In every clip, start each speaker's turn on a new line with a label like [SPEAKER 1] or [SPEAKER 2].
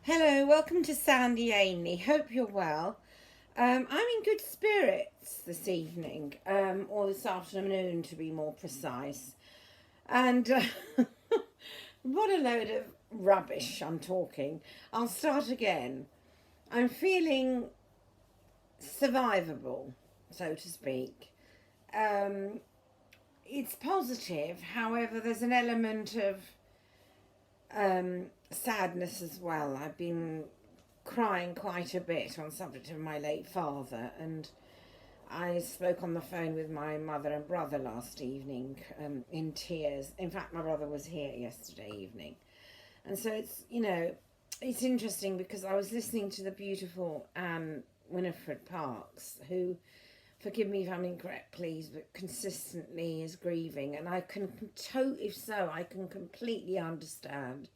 [SPEAKER 1] Hello, welcome to Sandy Ainley. Hope you're well. I'm in good spirits this evening, or this afternoon to be more precise. And what a load of rubbish I'm talking. I'll start again. I'm feeling survivable, so to speak. Um, it's positive, however, there's an element of sadness as well. I've been crying quite a bit on the subject of my late father, and I spoke on the phone with my mother and brother last evening in tears. In fact, my brother was here yesterday evening. And so it's interesting because I was listening to the beautiful Anne Winifred Parks, who, forgive me if I'm incorrect, please, but consistently is grieving. And I can, if so, I can completely understand.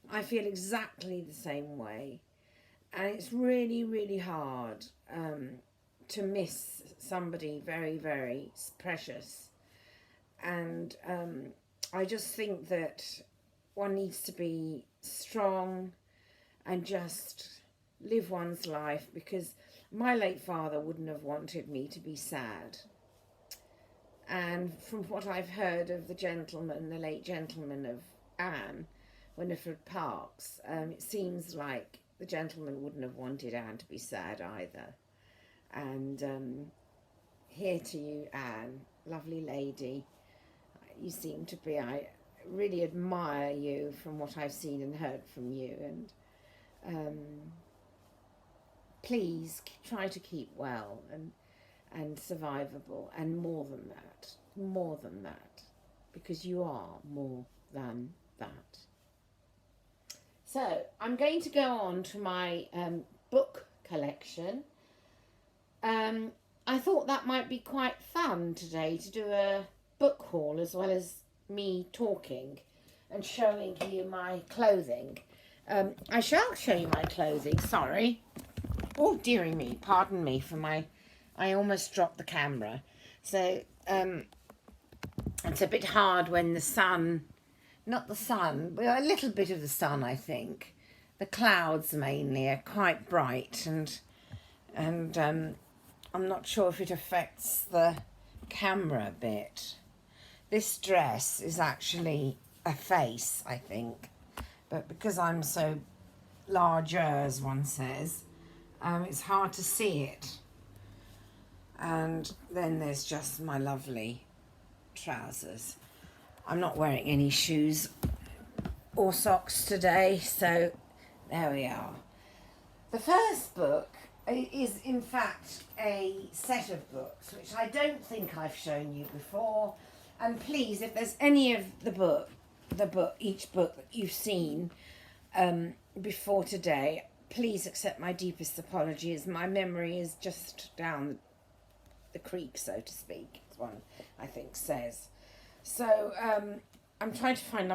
[SPEAKER 1] I feel exactly the same way. And it's really, really hard to miss somebody very, very precious. And I just think that one needs to be strong and just live one's life, because my late father wouldn't have wanted me to be sad. And from what I've heard of the late gentleman of Anne, Winifred Parks, it seems like the gentleman wouldn't have wanted Anne to be sad either. And here to you, Anne, lovely lady. You seem to be, I really admire you from what I've seen and heard from you. And please try to keep well and survivable, and more than that, because you are more than that. So I'm going to go on to my book collection. I thought that might be quite fun today to do a book haul as well as me talking and showing you my clothing. I shall show you my clothing, sorry. Oh, dearie me, pardon me for I almost dropped the camera. So it's a bit hard when the sun, not the sun, but a little bit of the sun, I think. The clouds mainly are quite bright, and I'm not sure if it affects the camera a bit. This dress is actually a face, I think, but because I'm so larger, as one says, it's hard to see it. And then there's just my lovely trousers. I'm not wearing any shoes or socks today, so there we are. The first book is in fact a set of books which I don't think I've shown you before. And please, if there's any of each book that you've seen before today, please accept my deepest apologies. My memory is just down the creek, so to speak, as one I think says. So I'm trying to find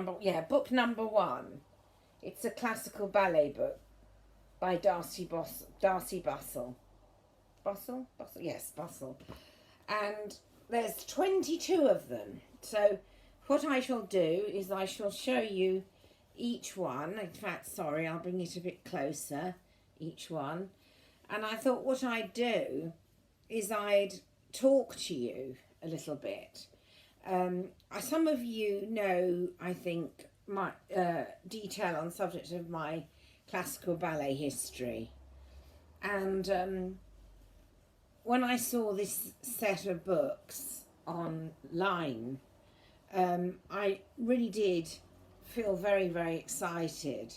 [SPEAKER 1] book number one. It's a classical ballet book by Darcy Bussell. Bussell? Yes, Bussell. And there's 22 of them. So what I shall do is I shall show you each one. In fact, sorry, I'll bring it a bit closer, each one. And I thought what I'd do is I'd talk to you a little bit. Some of you know, I think, my detail on the subject of my classical ballet history. And when I saw this set of books online, I really did feel very, very excited.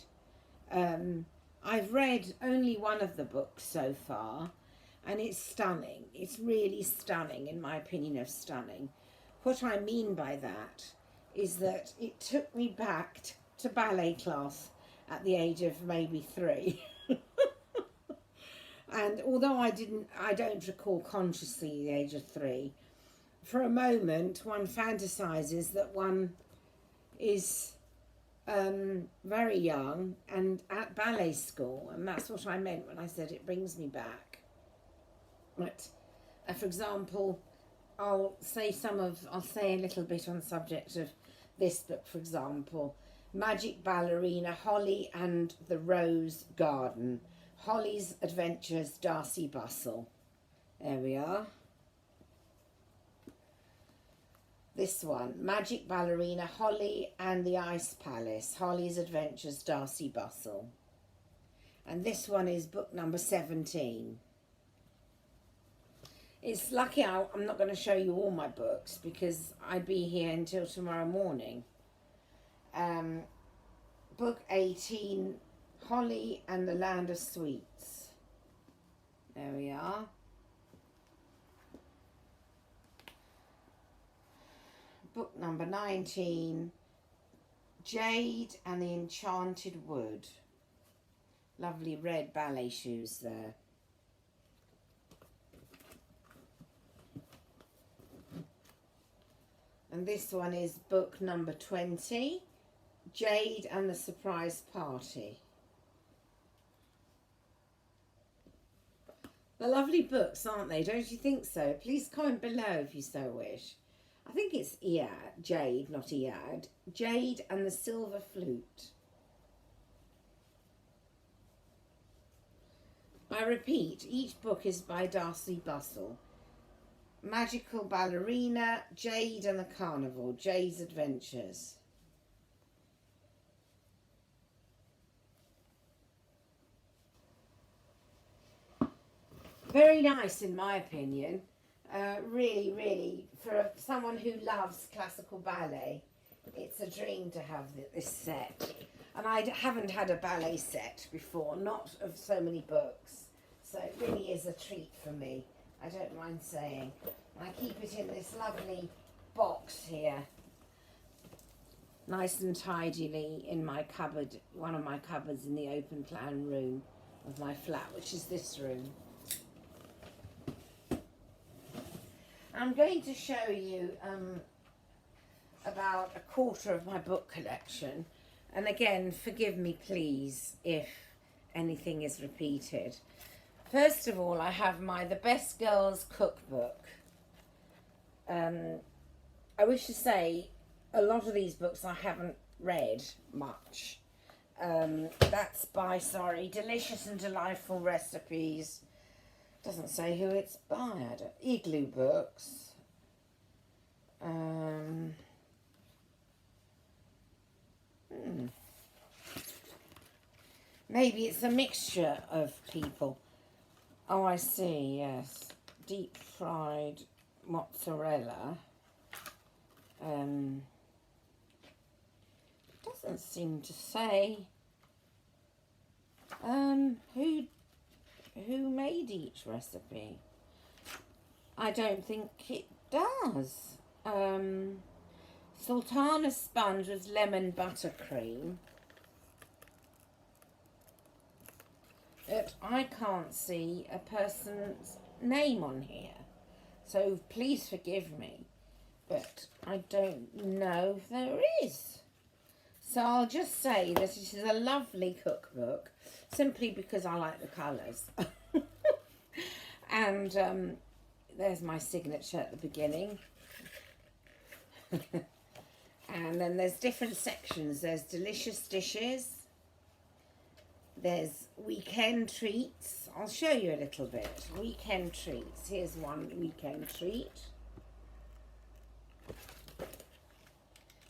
[SPEAKER 1] I've read only one of the books so far, and it's stunning. It's really stunning, in my opinion, of stunning. What I mean by that is that it took me back to ballet class at the age of maybe 3. And although I don't recall consciously the age of 3, for a moment one fantasizes that one is very young and at ballet school, and that's what I meant when I said it brings me back. But for example, I'll say a little bit on the subject of this book. For example, Magic Ballerina, Holly and the Rose Garden. Holly's Adventures, Darcy Bustle. There we are. This one, Magic Ballerina, Holly and the Ice Palace. Holly's Adventures, Darcy Bustle. And this one is book number 17. It's lucky I'm not going to show you all my books because I'd be here until tomorrow morning. Book 18, Holly and the Land of Sweets. There we are. Book number 19, Jade and the Enchanted Wood. Lovely red ballet shoes there. And this one is book number 20, Jade and the Surprise Party. They're lovely books, aren't they? Don't you think so? Please comment below if you so wish. I think it's Jade, not Ead. Jade and the Silver Flute. I repeat, each book is by Darcy Bustle. Magical Ballerina, Jade and the Carnival, Jade's Adventures. Very nice in my opinion. Really, for someone who loves classical ballet, it's a dream to have this set. And I haven't had a ballet set before, not of so many books. So it really is a treat for me, I don't mind saying. I keep it in this lovely box here, nice and tidily in my cupboard, one of my cupboards in the open plan room of my flat, which is this room. I'm going to show you about a quarter of my book collection. And again, forgive me please if anything is repeated. First of all, I have The Best Girls Cookbook. I wish to say a lot of these books I haven't read much. That's by, Delicious and Delightful Recipes. Doesn't say who it's by. Igloo Books. Maybe it's a mixture of people. Oh, I see, yes. Deep fried mozzarella. Doesn't seem to say who made each recipe. I don't think it does. Sultana sponge with lemon buttercream. But I can't see a person's name on here. So please forgive me. But I don't know if there is. So I'll just say that it is a lovely cookbook, simply because I like the colours. And there's my signature at the beginning. And then there's different sections. There's delicious dishes. There's weekend treats. I'll show you a little bit. Weekend treats. Here's one weekend treat.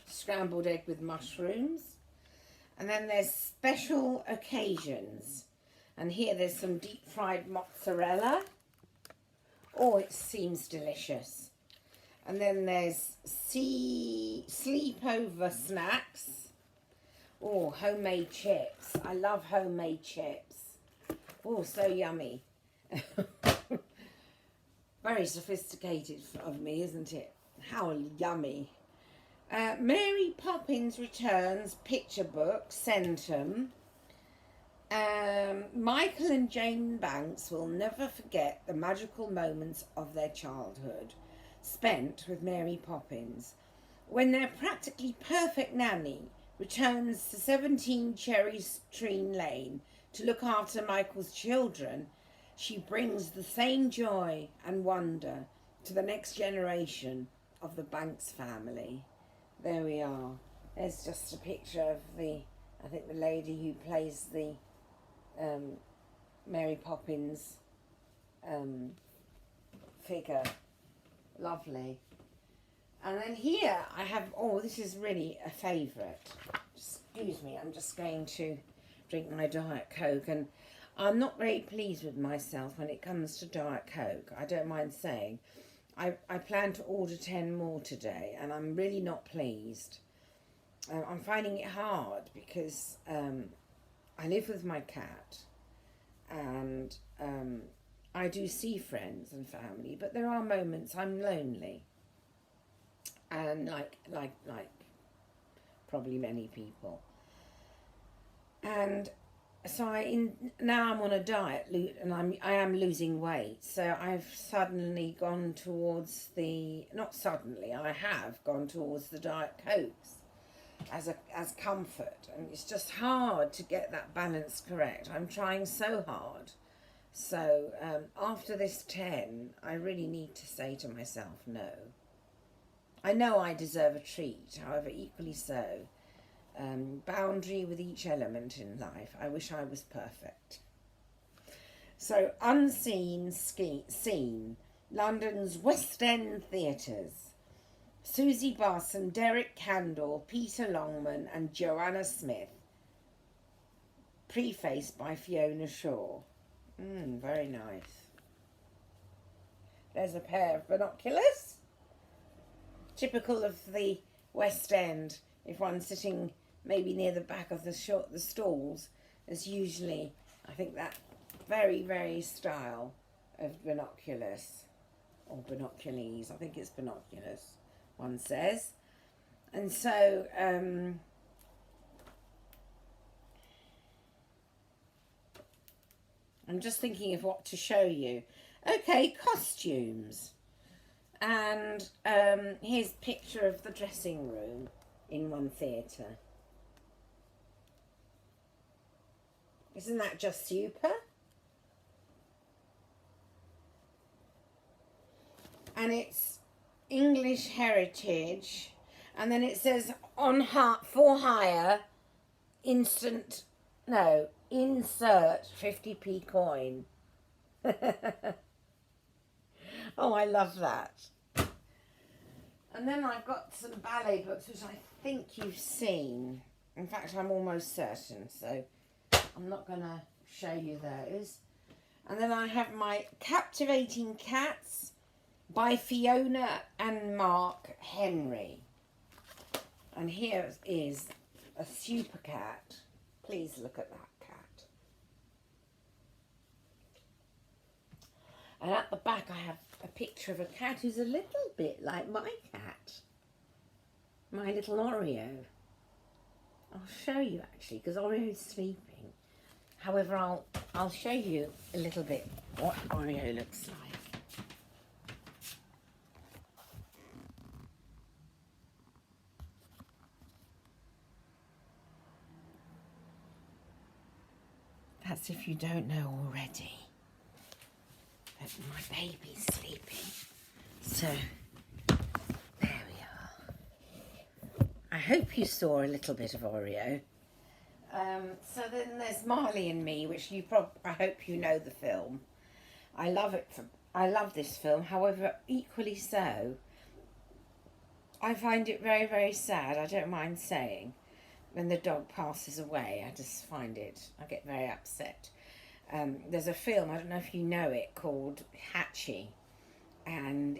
[SPEAKER 1] Scrambled egg with mushrooms. And then there's special occasions. And here there's some deep fried mozzarella. Oh, it seems delicious. And then there's sleepover snacks. Oh, homemade chips. I love homemade chips. Oh, so yummy. Very sophisticated of me, isn't it? How yummy. Mary Poppins Returns picture book, Centum. Michael and Jane Banks will never forget the magical moments of their childhood spent with Mary Poppins when their practically perfect nanny returns to 17 Cherry Tree Lane to look after Michael's children. She brings the same joy and wonder to the next generation of the Banks family. There we are. There's just a picture of I think the lady who plays the Mary Poppins figure. Lovely. And then here I have, this is really a favourite. Excuse me, I'm just going to drink my Diet Coke, and I'm not very pleased with myself when it comes to Diet Coke. I don't mind saying. I plan to order 10 more today, and I'm really not pleased. I'm finding it hard because I live with my cat, and I do see friends and family, but there are moments I'm lonely, and like probably many people. And so now I'm on a diet, and I am losing weight. So I've suddenly gone towards I have gone towards the Diet Cokes as comfort, and it's just hard to get that balance correct. I'm trying so hard. So after this 10, I really need to say to myself, no. I know I deserve a treat, however, equally so. Boundary with each element in life. I wish I was perfect. So, unseen scene, London's West End theatres. Susie Barson, Derek Candle, Peter Longman and Joanna Smith. Prefaced by Fiona Shaw. Very nice. There's a pair of binoculars. Typical of the West End. If one's sitting maybe near the back of the stalls, there's usually, I think, that very, very style of binoculars, or binoculars. I think it's binoculars, one says. And so I'm just thinking of what to show you. Okay, costumes. And here's a picture of the dressing room in one theatre. Isn't that just super? And it's English heritage. And then it says for hire, insert 50p coin. Oh, I love that. And then I've got some ballet books, which I think you've seen. In fact, I'm almost certain, so I'm not going to show you those. And then I have my Captivating Cats by Fiona and Mark Henry. And here is a super cat. Please look at that cat. And at the back I have a picture of a cat who's a little bit like my cat. My little Oreo. I'll show you actually, because Oreo's sleeping. However, I'll show you a little bit what Oreo looks like. That's if you don't know already that my baby's sleeping. So, there we are. I hope you saw a little bit of Oreo. So then there's Marley and Me, which I hope you know the film. I love it. I love this film. However, equally so, I find it very, very sad. I don't mind saying. When the dog passes away, I just find I get very upset. There's a film, I don't know if you know it, called Thatcher, and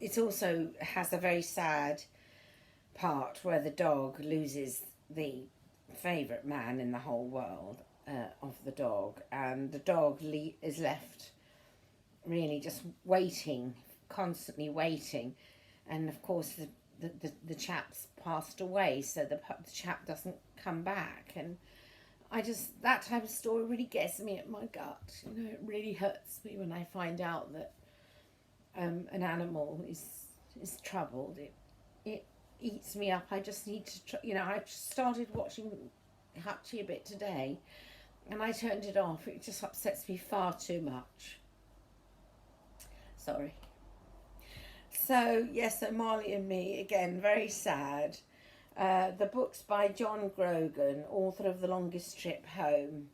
[SPEAKER 1] it also has a very sad part where the dog loses the favourite man in the whole world of the dog, and the dog is left really just waiting, constantly waiting, and of course the chap's passed away, so the chap doesn't come back, and that type of story really gets me at my gut. You know, it really hurts me when I find out that an animal is troubled. It eats me up. I just need to, I started watching Hatchie a bit today, and I turned it off. It just upsets me far too much. Sorry. So, yes, so Marley and Me, again, very sad. The book's by John Grogan, author of The Longest Trip Home.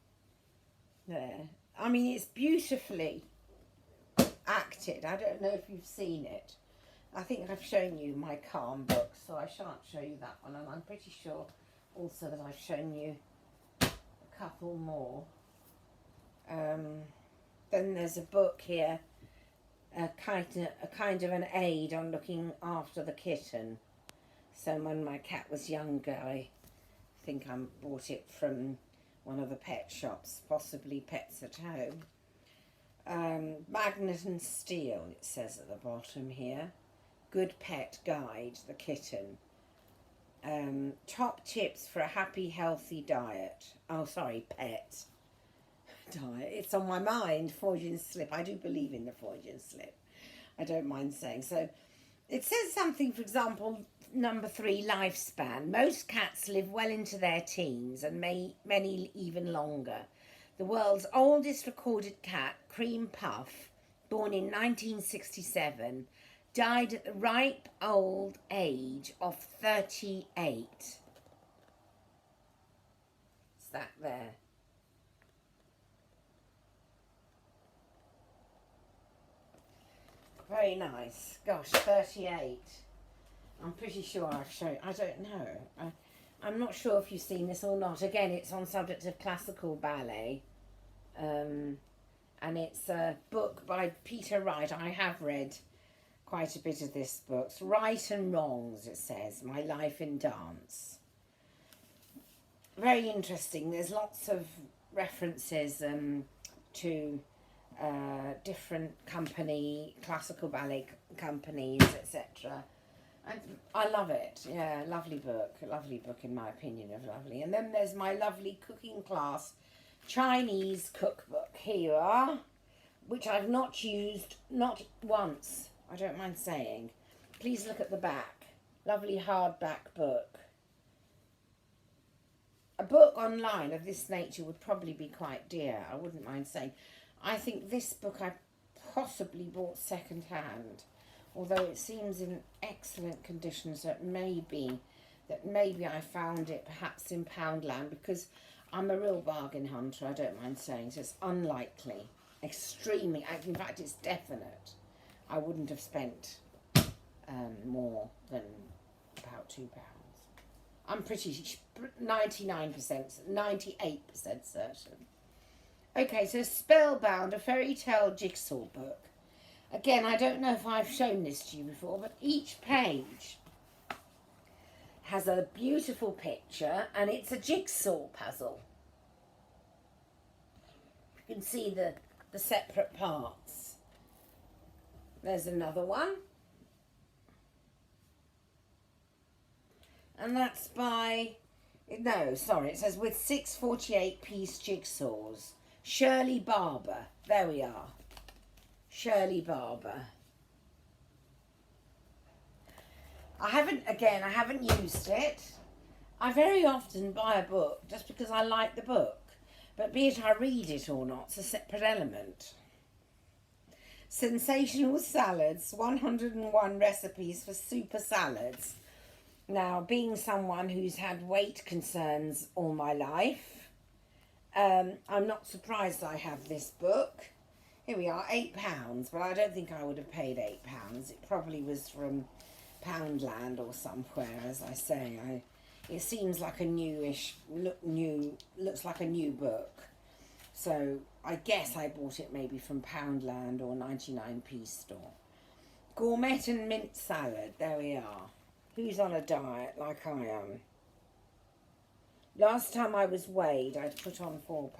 [SPEAKER 1] There. I mean, it's beautifully acted. I don't know if you've seen it. I think I've shown you my Calm book, so I shan't show you that one. And I'm pretty sure also that I've shown you a couple more. Then there's a book here, a kind of an aid on looking after the kitten. So when my cat was younger, I think I bought it from one of the pet shops, possibly Pets at Home. Magnet and Steel, it says at the bottom here. Good Pet Guide, the kitten. Top tips for a happy, healthy diet. Oh, sorry, pet diet. It's on my mind, Freudian slip. I do believe in the Freudian slip. I don't mind saying. So it says something, for example, number 3, lifespan. Most cats live well into their teens and many even longer. The world's oldest recorded cat, Cream Puff, born in 1967, died at the ripe old age of 38. Is that there? Very nice. Gosh, 38. I'm pretty sure I've shown... I don't know. I'm not sure if you've seen this or not. Again, it's on subject of classical ballet. And it's a book by Peter Wright. I have read quite a bit of this book. Right and Wrongs, it says. My Life in Dance. Very interesting. There's lots of references to different classical ballet companies, etc. And I love it. Yeah, lovely book in my opinion of lovely. And then there's my lovely cooking class Chinese cookbook. Here you are, which I've not used, not once, I don't mind saying. Please look at the back. Lovely hardback book. A book online of this nature would probably be quite dear, I wouldn't mind saying. I think this book I possibly bought second hand, although it seems in excellent condition, so it may be that maybe I found it perhaps in Poundland, because I'm a real bargain hunter, I don't mind saying, so it's unlikely, extremely, in fact it's definite, I wouldn't have spent more than about £2. I'm pretty 99%, 98% certain. Okay, so Spellbound, a fairy tale jigsaw book. Again, I don't know if I've shown this to you before, but each page has a beautiful picture and it's a jigsaw puzzle. You can see the separate parts. There's another one. And that's by, no, sorry, it says with 6 48-piece jigsaws. Shirley Barber. There we are. Shirley Barber. I haven't used it. I very often buy a book just because I like the book. But be it I read it or not, it's a separate element. Sensational Salads, 101 recipes for super salads. Now, being someone who's had weight concerns all my life, I'm not surprised I have this book. Here we are, £8, but I don't think I would have paid £8. It probably was from Poundland or somewhere, as I say. It seems like a looks like a new book. So I guess I bought it maybe from Poundland or 99p store. Gourmet and mint salad, there we are. Who's on a diet like I am? Last time I was weighed, I'd put on £4.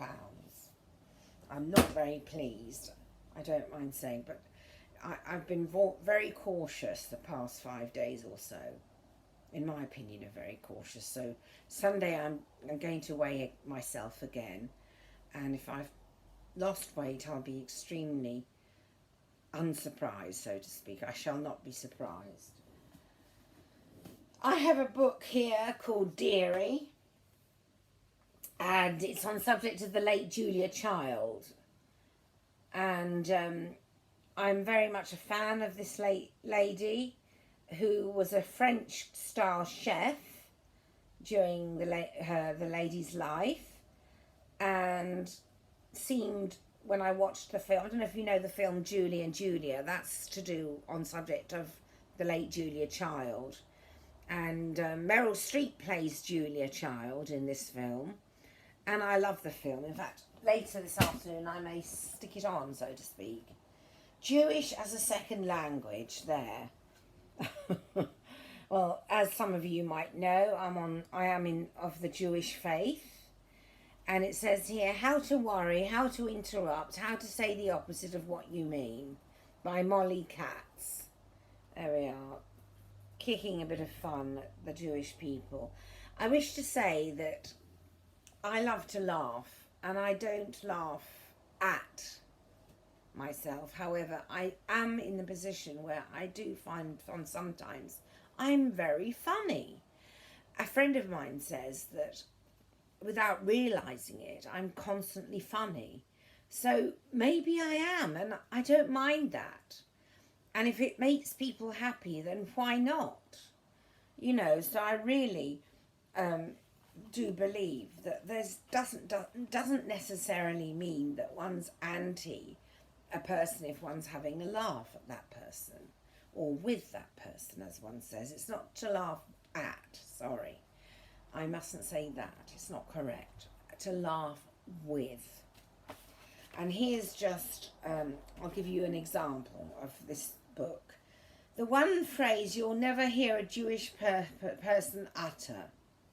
[SPEAKER 1] I'm not very pleased, I don't mind saying, but I've been very cautious the past 5 days or so. In my opinion, very cautious. So Sunday I'm going to weigh myself again, and if I've lost weight, I'll be extremely unsurprised, so to speak. I shall not be surprised. I have a book here called Dearie, and it's on subject of the late Julia Child. And I'm very much a fan of this late lady who was a French-style chef during the lady's life, and seemed, when I watched the film, I don't know if you know the film Julie and Julia, that's to do on subject of the late Julia Child, and Meryl Streep plays Julia Child in this film, and I love the film. In fact, later this afternoon I may stick it on, so to speak. Jewish as a second language there. Well, as some of you might know, I am of the Jewish faith. And it says here, How to Worry, How to Interrupt, How to Say the Opposite of What You Mean, by Molly Katz. There we are, kicking a bit of fun at the Jewish people. I wish to say that I love to laugh, and I don't laugh at myself. However, I am in the position where I do find sometimes I'm very funny. A friend of mine says that without realising it, I'm constantly funny. So maybe I am, and I don't mind that. And if it makes people happy, then why not? You know, so I really do believe that doesn't necessarily mean that one's anti a person if one's having a laugh at that person, or with that person, as one says. It's not to laugh at, sorry. I mustn't say that, it's not correct. To laugh with. And here's just, I'll give you an example of this book. The one phrase you'll never hear a Jewish person utter,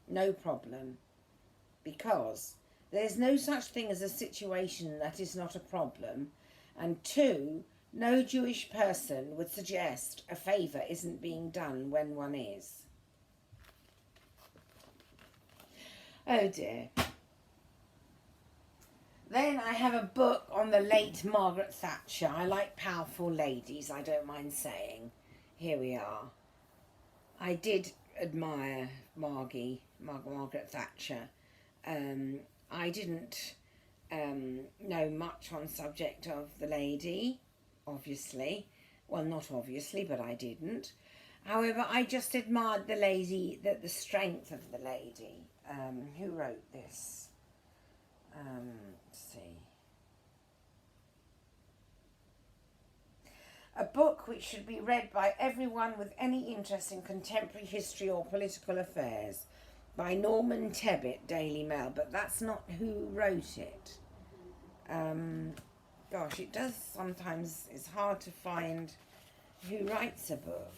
[SPEAKER 1] no problem, because there's no such thing as a situation that is not a problem, and two, no Jewish person would suggest a favour isn't being done when one is. Oh dear. Then I have a book on the late Margaret Thatcher. I like powerful ladies, I don't mind saying. Here we are. I did admire Margaret Thatcher. I didn't know much on subject of the lady, obviously. Well, not obviously, but I didn't. However, I just admired the lady, the strength of the lady. Who wrote this? Let's see. A book which should be read by everyone with any interest in contemporary history or political affairs, by Norman Tebbit, Daily Mail, but that's not who wrote it. Gosh, it does sometimes, it's hard to find who writes a book.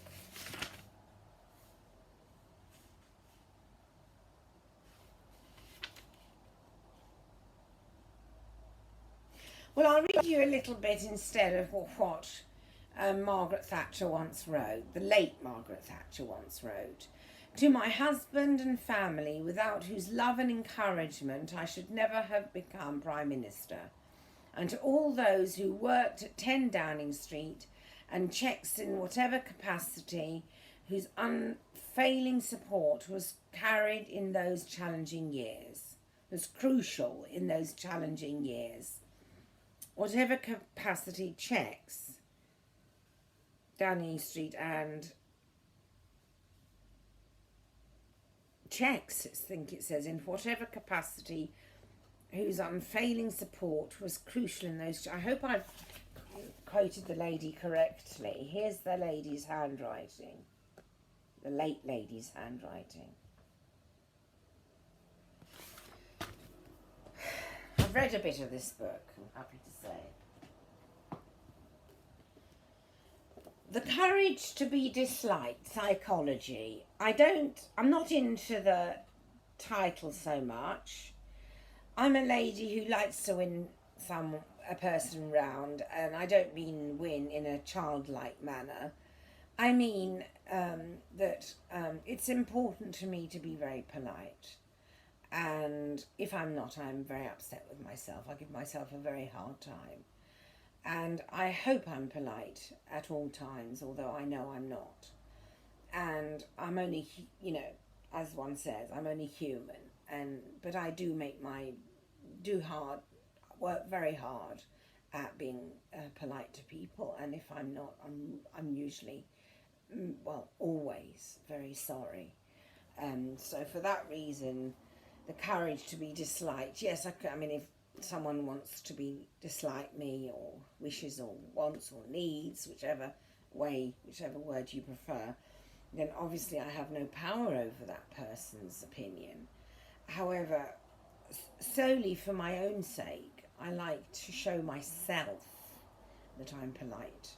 [SPEAKER 1] Well, I'll read you a little bit instead of what Margaret Thatcher once wrote, the late Margaret Thatcher once wrote. To my husband and family, without whose love and encouragement I should never have become Prime Minister, and to all those who worked at 10 Downing Street and checks in whatever capacity, whose unfailing support was carried in those challenging years, was crucial in those challenging years. Whatever capacity checks, Downing Street and checks, I think it says, in whatever capacity, whose unfailing support was crucial in those. I hope I've quoted the lady correctly. Here's the lady's handwriting, the late lady's handwriting. I've read a bit of this book, I'm happy to say. The Courage to be Disliked, Psychology. I'm not into the title so much. I'm a lady who likes to win a person round, and I don't mean win in a childlike manner. I mean that it's important to me to be very polite. And if I'm not, I'm very upset with myself. I give myself a very hard time. And I hope I'm polite at all times, although I know I'm not. And I'm only, as one says, I'm only human. But I do work very hard at being polite to people. And if I'm not, I'm usually, always very sorry. So for that reason, the courage to be disliked. Yes, I mean, if someone wants to be dislike me, or wishes or wants or needs, whichever word you prefer, then obviously I have no power over that person's opinion. However, solely for my own sake, I like to show myself that I'm polite,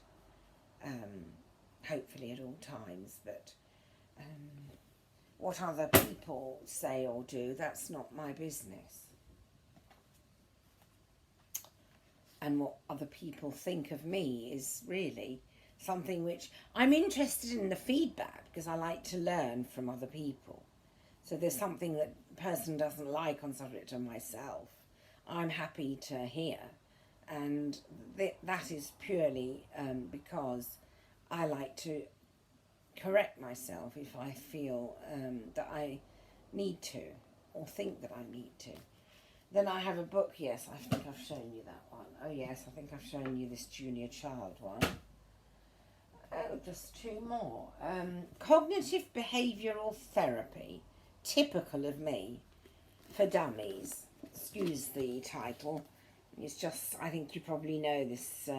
[SPEAKER 1] hopefully at all times, but what other people say or do, that's not my business. And what other people think of me is really something which I'm interested in, the feedback, because I like to learn from other people. So there's something that a person doesn't like on subject of myself, I'm happy to hear. And that is purely because I like to correct myself if I feel that I need to, or think that I need to. Then I have a book, yes, I think I've shown you that one. Oh yes, I think I've shown you this junior child one. Oh, just two more. Cognitive Behavioural Therapy, Typical of Me, for Dummies. Excuse the title. It's just, I think you probably know this.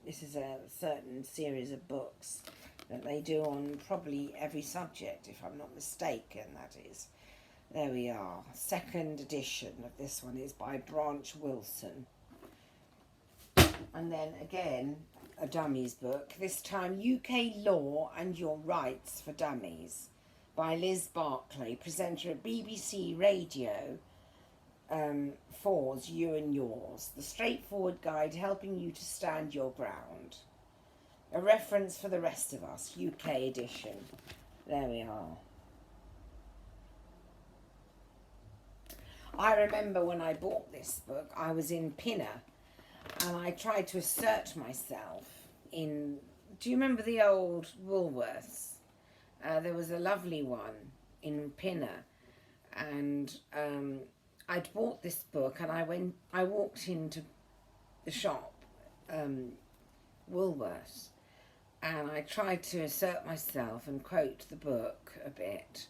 [SPEAKER 1] This is a certain series of books that they do on probably every subject, if I'm not mistaken, that is. There we are. Second edition of this one is by Branch Wilson. And then again, a dummies book, this time UK Law and Your Rights for Dummies, by Liz Barclay, presenter at BBC Radio 4's You and Yours, the straightforward guide helping you to stand your ground. A reference for the rest of us, UK edition. There we are. I remember when I bought this book, I was in Pinner, and I tried to assert myself in... Do you remember the old Woolworths? There was a lovely one in Pinner, and I'd bought this book, and I walked into the shop, Woolworths, and I tried to assert myself and quote the book a bit,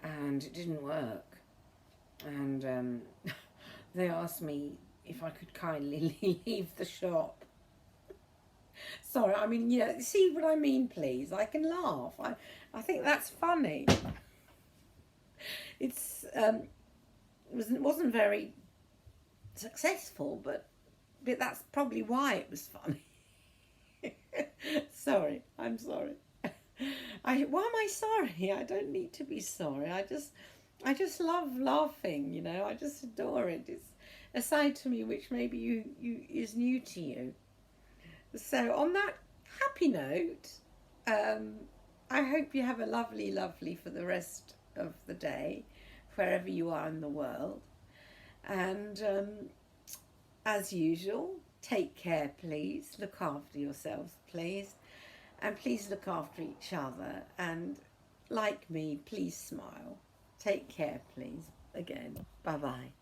[SPEAKER 1] and it didn't work. And they asked me if I could kindly leave the shop. Sorry, I mean, you know, see what I mean, please? I can laugh. I think that's funny. It's wasn't very successful, but that's probably why it was funny. Sorry, I'm sorry. Why am I sorry? I don't need to be sorry. I just love laughing, you know. I just adore it. It's a side to me which maybe is new to you. So on that happy note, I hope you have a lovely for the rest of the day, wherever you are in the world. And as usual, take care, please. Look after yourselves, please. And please look after each other. And like me, please smile. Take care, please. Again, bye-bye.